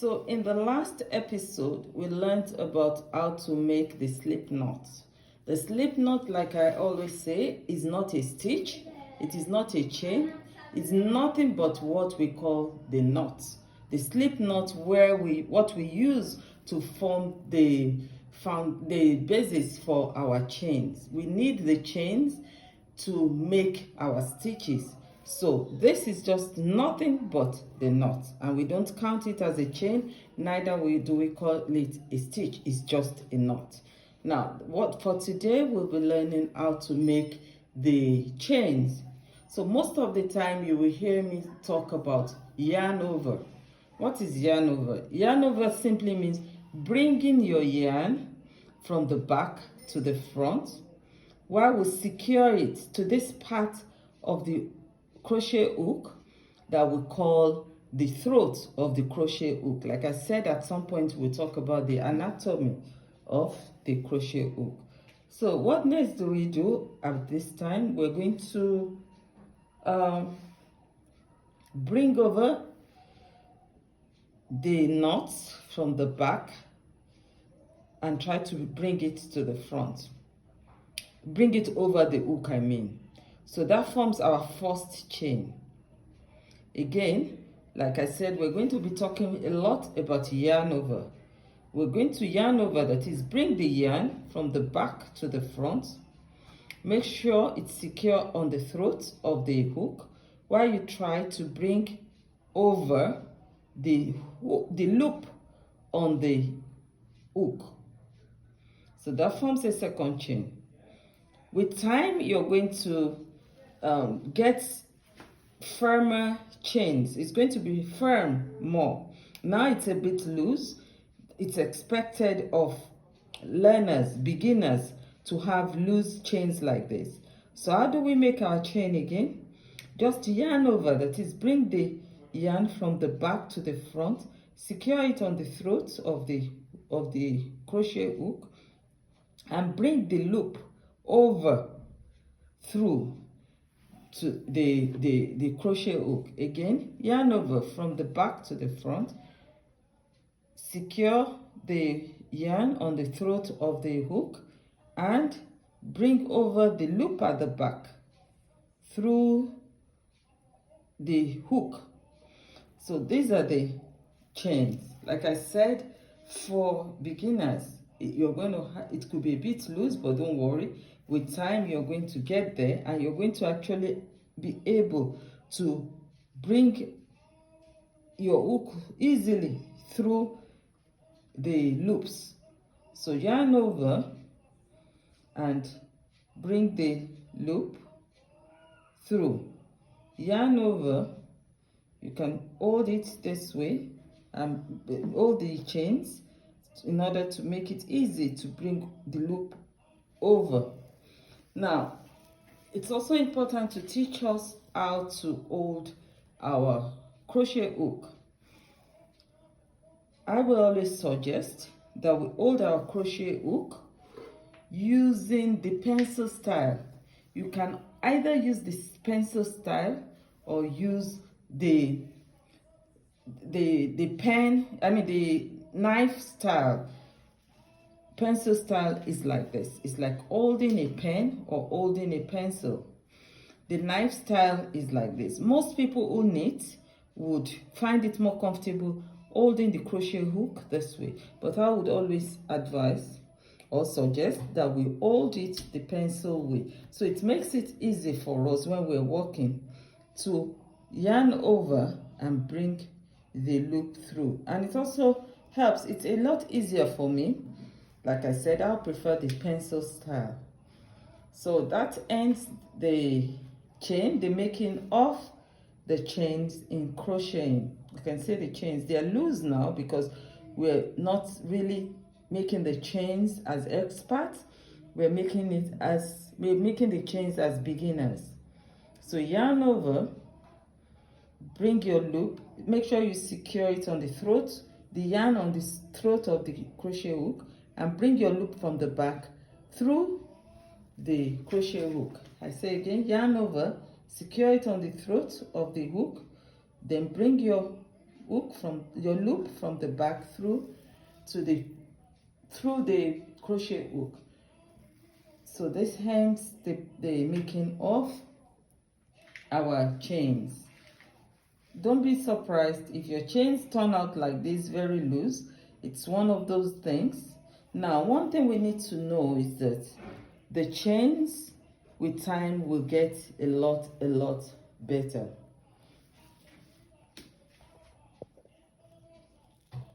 So in the last episode, we learned about how to make the slip knot. The slip knot, like I always say, is not a stitch, it is not a chain, it's nothing but what we call the knot. The slip knot what we use to form the basis for our chains. We need the chains to make our stitches. So this is just nothing but the knot, and we don't count it as a chain, neither do we call it a stitch. It's just a knot. Now, for today, we'll be learning how to make the chains. So most of the time you will hear me talk about yarn over. What is yarn over? Yarn over simply means bringing your yarn from the back to the front while we secure it to this part of the crochet hook that we call the throat of the crochet hook. Like I said, at some point we'll talk about the anatomy of the crochet hook. So what next do we do at this time? We're going to bring over the knots from the back and try to bring it to the front. Bring it over the hook, I mean. So that forms our first chain. Again, like I said, we're going to be talking a lot about yarn over. We're going to yarn over, that is, bring the yarn from the back to the front. Make sure it's secure on the throat of the hook while you try to bring over the loop on the hook. So that forms a second chain. With time, you're going to get firmer chains. It's going to be firm more. Now it's a bit loose. It's expected of learners, beginners, to have loose chains like this. So how do we make our chain again? Just yarn over, that is, bring the yarn from the back to the front, secure it on the throat of the crochet hook, and bring the loop over through to the crochet hook. Again, yarn over from the back to the front, secure the yarn on the throat of the hook, and bring over the loop at the back through the hook. So these are the chains. Like I said, for beginners, it could be a bit loose, but don't worry. With time, you're going to get there, and you're going to actually be able to bring your hook easily through the loops. So yarn over and bring the loop through. Yarn over, you can hold it this way and hold the chains in order to make it easy to bring the loop over. Now, it's also important to teach us how to hold our crochet hook. I will always suggest that we hold our crochet hook using the pencil style. You can either use the pencil style or use the knife style. Pencil style is like this. It's like holding a pen or holding a pencil. The knife style is like this. Most people who knit would find it more comfortable holding the crochet hook this way, but I would always advise or suggest that we hold it the pencil way. So it makes it easy for us when we're working to yarn over and bring the loop through. And it also helps. It's a lot easier for me. Like I said, I prefer the pencil style. So that ends the chain, the making of the chains in crocheting. You can see the chains, they are loose now because we're not really making the chains as experts. We're making the chains as beginners. So yarn over, bring your loop, make sure you secure it on the throat, the yarn on the throat of the crochet hook, and bring your loop from the back through the crochet hook. I say again, yarn over, secure it on the throat of the hook, then bring your hook from your loop from the back through the crochet hook. So this ends the making of our chains. Don't be surprised if your chains turn out like this, very loose. It's one of those things. Now, one thing we need to know is that the chains with time will get a lot better.